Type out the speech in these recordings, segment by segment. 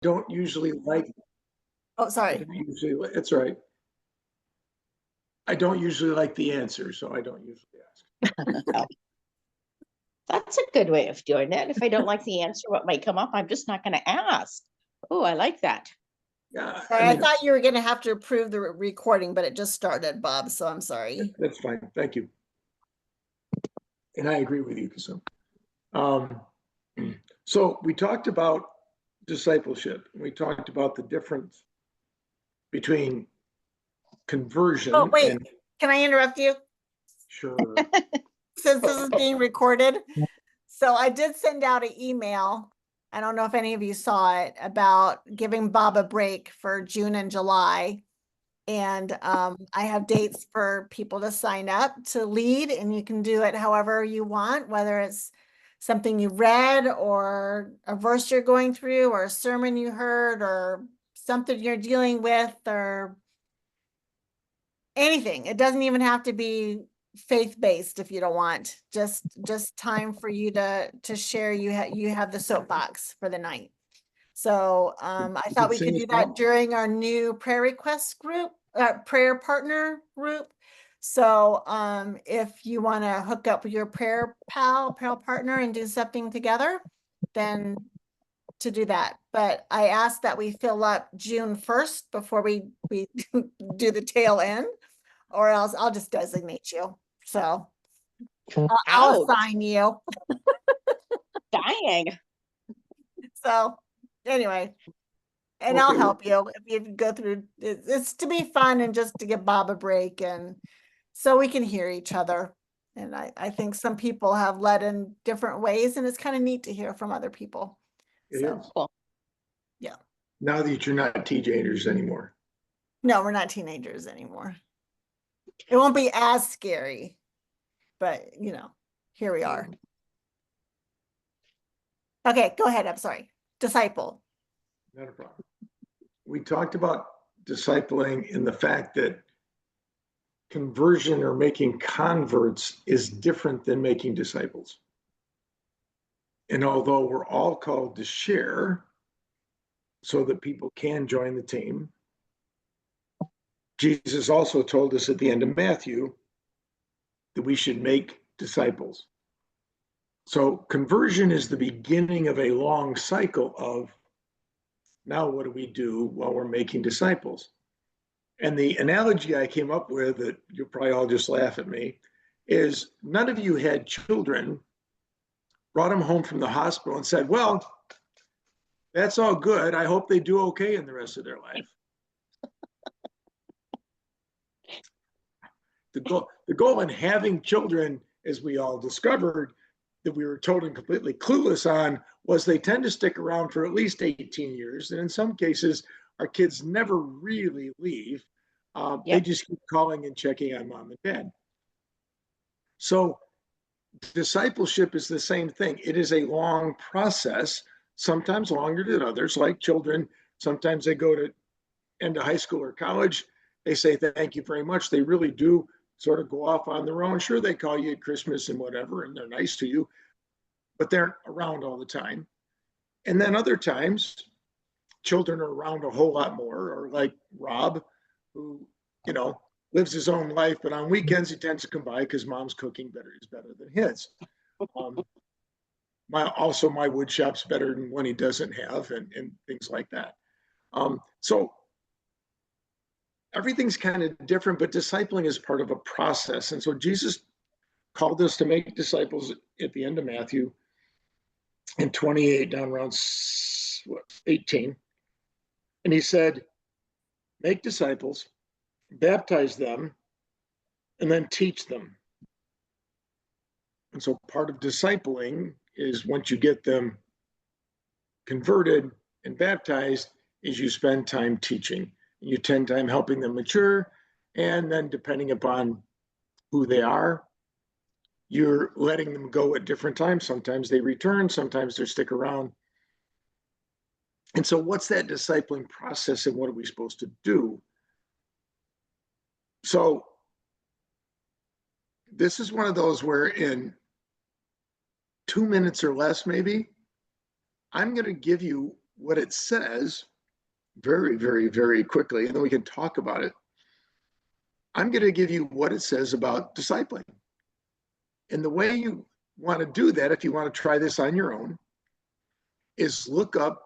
don't usually like, Oh, sorry. it's right. I don't usually like the answer, so I don't usually ask. That's a good way of doing it. If I don't like the answer, what might come up, I'm just not going to ask. Oh, I like that. Yeah, Sorry, I I mean, thought you were going to have to approve the recording, but it just started, Bob, so I'm sorry. that's fine. Thank you. And I agree with you, Kasum. So we talked about discipleship. We talked about the difference between conversion Oh, wait, and can I interrupt you? sure. Since this is being recorded. So I did send out an email. I don't know if any of you saw it about giving Bob a break for June and July. And I have dates for people to sign up to lead, and you can do it however you want, whether it's something you read or a verse you're going through or a sermon you heard or something you're dealing with or anything. It doesn't even have to be faith-based if you don't want. Just time for you to share. You have the soapbox for the night. So I thought we could do that during our new prayer request group, prayer partner group. So if you want to hook up with your prayer partner and do something together, then to do that. But I asked that we fill up June 1st before we do the tail end, or else I'll just designate you. So I'll assign you. Dying. So anyway, and I'll help you if you go through. It's to be fun and just to give Bob a break, and so we can hear each other. And I think some people have led in different ways, and it's kind of neat to hear from other people. So cool. Yeah. Now that you're not teenagers anymore. No, we're not teenagers anymore. It won't be as scary, but here we are. Okay, go ahead. I'm sorry. Disciple. Not a problem. We talked about discipling in the fact that conversion or making converts is different than making disciples. And although we're all called to share so that people can join the team, Jesus also told us at the end of Matthew that we should make disciples. So conversion is the beginning of a long cycle of now what do we do while we're making disciples? And the analogy I came up with that you'll probably all just laugh at me is none of you had children, brought them home from the hospital and said, well, that's all good. I hope they do okay in the rest of their life. The goal in having children, as we all discovered, that we were totally completely clueless on, was they tend to stick around for at least 18 years. And in some cases, our kids never really leave. They just keep calling and checking on mom and dad. So discipleship is the same thing. It is a long process, sometimes longer than others, like children. Sometimes they go to end of high school or college. They say, thank you very much. They really do sort of go off on their own. Sure, they call you at Christmas and whatever, and they're nice to you, but they're around all the time. And then other times, children are around a whole lot more, or like Rob, who, lives his own life, but on weekends he tends to come by because mom's cooking is better than his. My wood shop's better than one he doesn't have, and things like that. So everything's kind of different, but discipling is part of a process. And so Jesus called us to make disciples at the end of Matthew in 28 down around 18. And he said, make disciples, baptize them, and then teach them. And so part of discipling is once you get them converted and baptized, is you spend time teaching. You spend time helping them mature. And then depending upon who they are, you're letting them go at different times. Sometimes they return, sometimes they stick around. And so what's that discipling process and what are we supposed to do? So this is one of those where in 2 minutes or less, maybe, I'm going to give you what it says very, very, very quickly, and then we can talk about it. I'm going to give you what it says about discipling. And the way you want to do that, if you want to try this on your own, is look up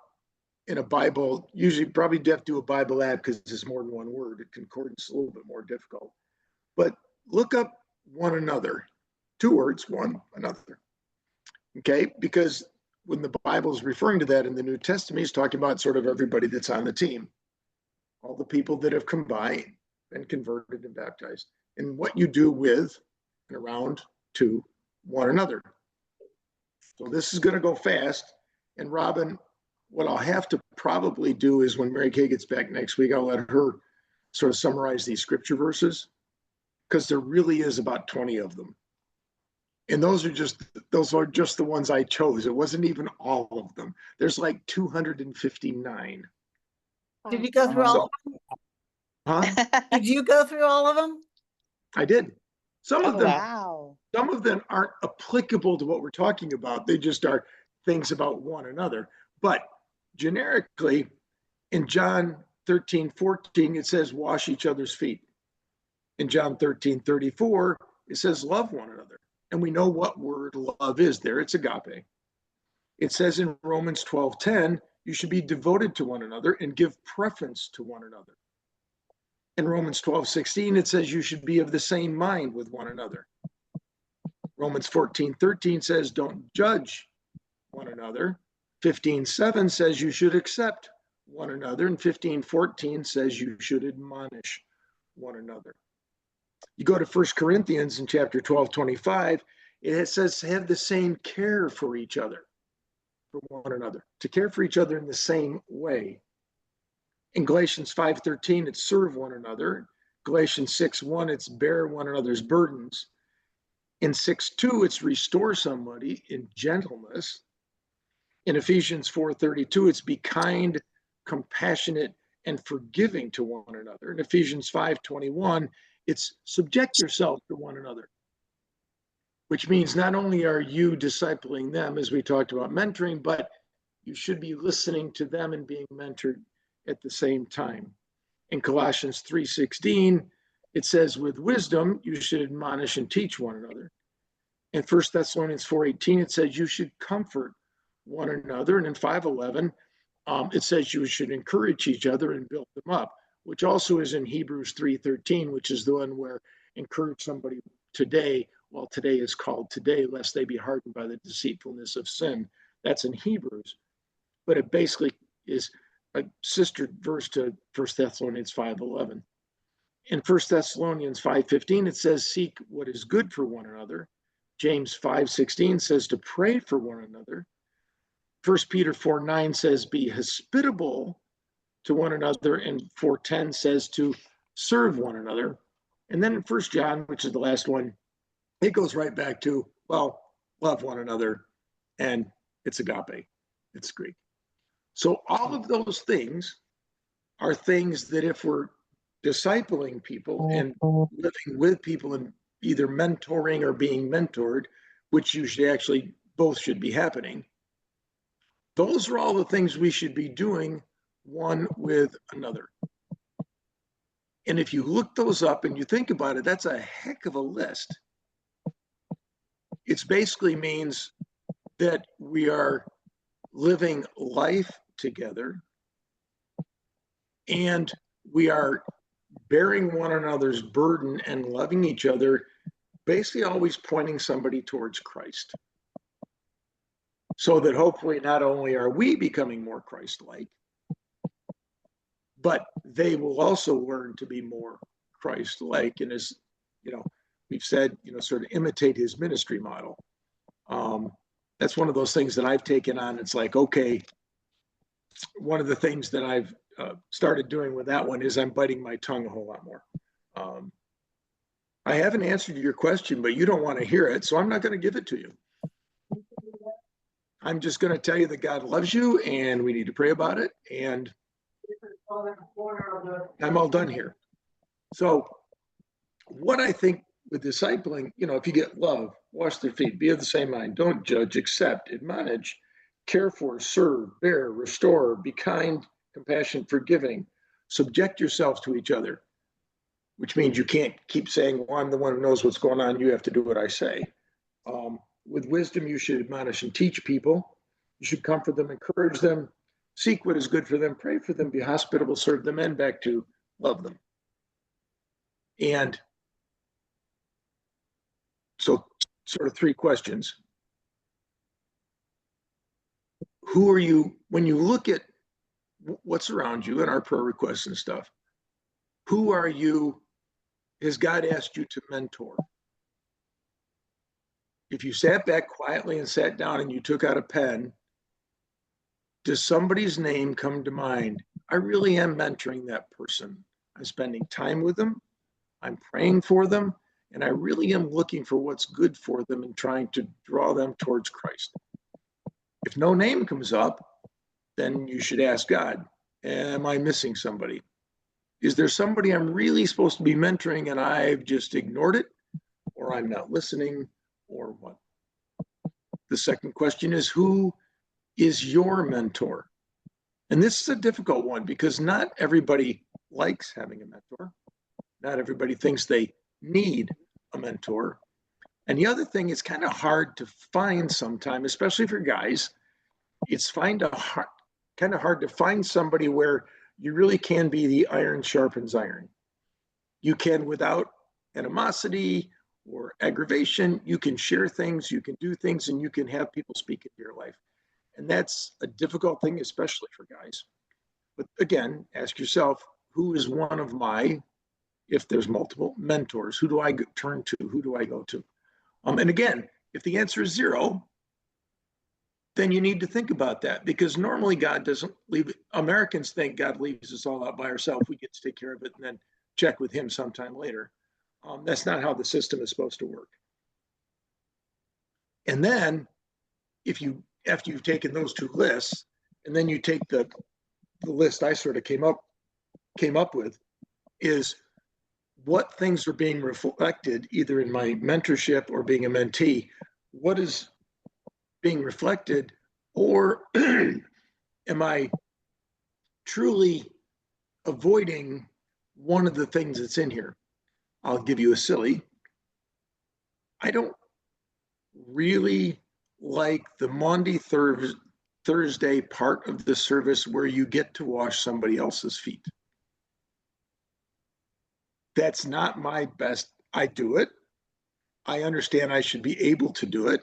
in a Bible. Usually, probably have to do a Bible app because it's more than one word. Concordance is a little bit more difficult. But look up one another. 2 words, one another. Okay? Because when the Bible is referring to that in the New Testament, he's talking about sort of everybody that's on the team, all the people that have combined and converted and baptized, and what you do with and around to one another. So this is going to go fast. And Robin, what I'll have to probably do is when Mary Kay gets back next week, I'll let her sort of summarize these scripture verses, because there really is about 20 of them. And those are just the ones I chose. It wasn't even all of them. There's like 259. Did you go through all of them? Huh? Did you go through all of them? I did. Some of Oh, them, wow. some of them aren't applicable to what we're talking about. They just are things about one another. But generically, in John 13:14, it says, wash each other's feet. In John 13:34, it says, love one another. And we know what word love is there. It's agape. It says in Romans 12:10, you should be devoted to one another and give preference to one another. In Romans 12:16, it says you should be of the same mind with one another. Romans 14:13 says don't judge one another. 15:7 says you should accept one another. And 15:14 says you should admonish one another. You go to 1 Corinthians in chapter 12:25, it says have the same care for each other, for one another, to care for each other in the same way. In Galatians 5:13, it's serve one another. Galatians 6:1, it's bear one another's burdens. In 6:2, it's restore somebody in gentleness. In Ephesians 4:32, it's be kind, compassionate, and forgiving to one another. In Ephesians 5:21, it's subject yourself to one another, which means not only are you discipling them, as we talked about mentoring, but you should be listening to them and being mentored at the same time. In Colossians 3:16, it says, with wisdom, you should admonish and teach one another. In 1 Thessalonians 4:18, it says you should comfort one another. And in 5:11, it says you should encourage each other and build them up, which also is in Hebrews 3:13, which is the one where encourage somebody today, while today is called today, lest they be hardened by the deceitfulness of sin. That's in Hebrews. But it basically is a sister verse to 1 Thessalonians 5:11. In 1 Thessalonians 5:15, it says, seek what is good for one another. James 5:16 says to pray for one another. 1 Peter 4:9 says, be hospitable to one another. And 4:10 says to serve one another. And then in 1 John, which is the last one, it goes right back to, well, love one another. And it's agape, it's Greek. So all of those things are things that if we're discipling people and living with people and either mentoring or being mentored, which usually actually both should be happening, those are all the things we should be doing one with another. And if you look those up and you think about it, that's a heck of a list. It basically means that we are living life together and we are bearing one another's burden and loving each other, basically always pointing somebody towards Christ. So that hopefully not only are we becoming more Christ-like, but they will also learn to be more Christ-like. And as we've said, sort of imitate his ministry model. That's one of those things that I've taken on. It's like, okay, one of the things that I've started doing with that one is I'm biting my tongue a whole lot more. I haven't answered your question, but you don't want to hear it, so I'm not going to give it to you. I'm just going to tell you that God loves you and we need to pray about it. And I'm all done here. So what I think with discipling, if you get love, wash their feet, be of the same mind, don't judge, accept, admonish, care for, serve, bear, restore, be kind, compassionate, forgiving. Subject yourselves to each other, which means you can't keep saying, well, I'm the one who knows what's going on. You have to do what I say. With wisdom, you should admonish and teach people. You should comfort them, encourage them, seek what is good for them, pray for them, be hospitable, serve them, and back to love them. And so, sort of three questions. Who are you, when you look at what's around you and our prayer requests and stuff, who are you, has God asked you to mentor? If you sat back quietly and sat down and you took out a pen, does somebody's name come to mind? I really am mentoring that person. I'm spending time with them. I'm praying for them. And I really am looking for what's good for them and trying to draw them towards Christ. If no name comes up, then you should ask God, am I missing somebody? Is there somebody I'm really supposed to be mentoring and I've just ignored it, or I'm not listening, or what? The second question is, who is your mentor? And this is a difficult one because not everybody likes having a mentor. Not everybody thinks they need a mentor. And the other thing, it's kind of hard to find sometimes, especially for guys. It's kind of hard to find somebody where you really can be the iron sharpens iron. You can, without animosity or aggravation, you can share things, you can do things, and you can have people speak into your life. And that's a difficult thing, especially for guys. But again, ask yourself, who is one of my, if there's multiple, mentors? Who do I turn to? Who do I go to? And again, if the answer is zero, then you need to think about that, because normally God doesn't leave it. Americans think God leaves us all out by ourselves. We get to take care of it and then check with him sometime later. That's not how the system is supposed to work. And then after you've taken those two lists, and then you take the list I sort of came up with, is what things are being reflected either in my mentorship or being a mentee. What is being reflected, or am I truly avoiding one of the things that's in here? I'll give you a silly. I don't really like the Maundy Thursday part of the service where you get to wash somebody else's feet. That's not my best. I do it. I understand I should be able to do it.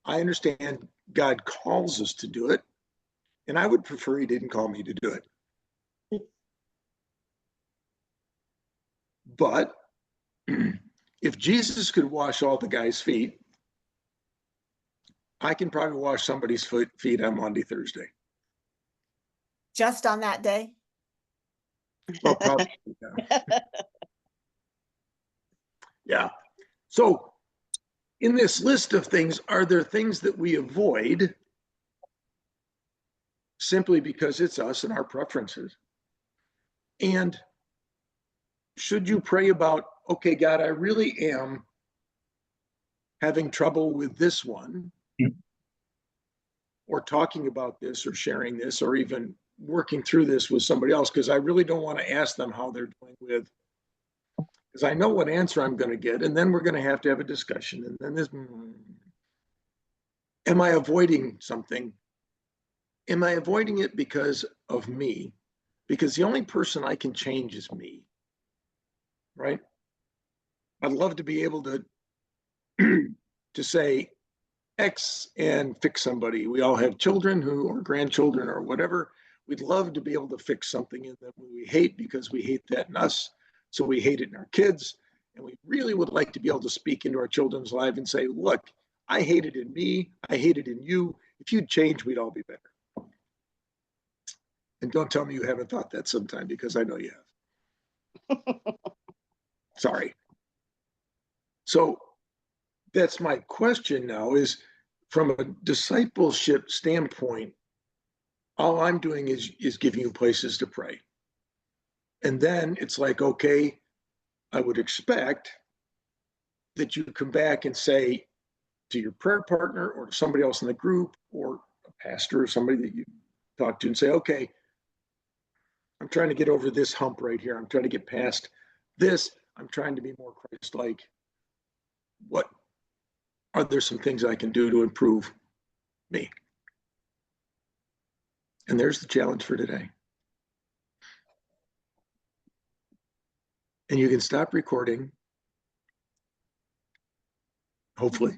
I understand God calls us to do it, and I would prefer he didn't call me to do it. But if Jesus could wash all the guys' feet, I can probably wash somebody's feet on Monday, Thursday. Just on that day? Well, probably. Yeah. Yeah. So in this list of things, are there things that we avoid simply because it's us and our preferences? And should you pray about, okay, God, I really am having trouble with this one, or talking about this, or sharing this, or even working through this with somebody else, because I really don't want to ask them how they're doing with, because I know what answer I'm going to get, and then we're going to have a discussion, and then this, am I avoiding something? Am I avoiding it because of me? Because the only person I can change is me, right? I'd love to be able to to say X and fix somebody. We all have children or grandchildren or whatever. We'd love to be able to fix something in them we hate, because we hate that in us. So we hate it in our kids. And we really would like to be able to speak into our children's life and say, look, I hate it in me. I hate it in you. If you'd change, we'd all be better. And don't tell me you haven't thought that sometime, because I know you have. Sorry. So that's my question now, is from a discipleship standpoint, all I'm doing is giving you places to pray. And then it's like, okay, I would expect that you come back and say to your prayer partner or to somebody else in the group or a pastor or somebody that you talk to and say, okay, I'm trying to get over this hump right here. I'm trying to get past this. I'm trying to be more Christ-like. What are there some things I can do to improve me? And there's the challenge for today. And you can stop recording, hopefully.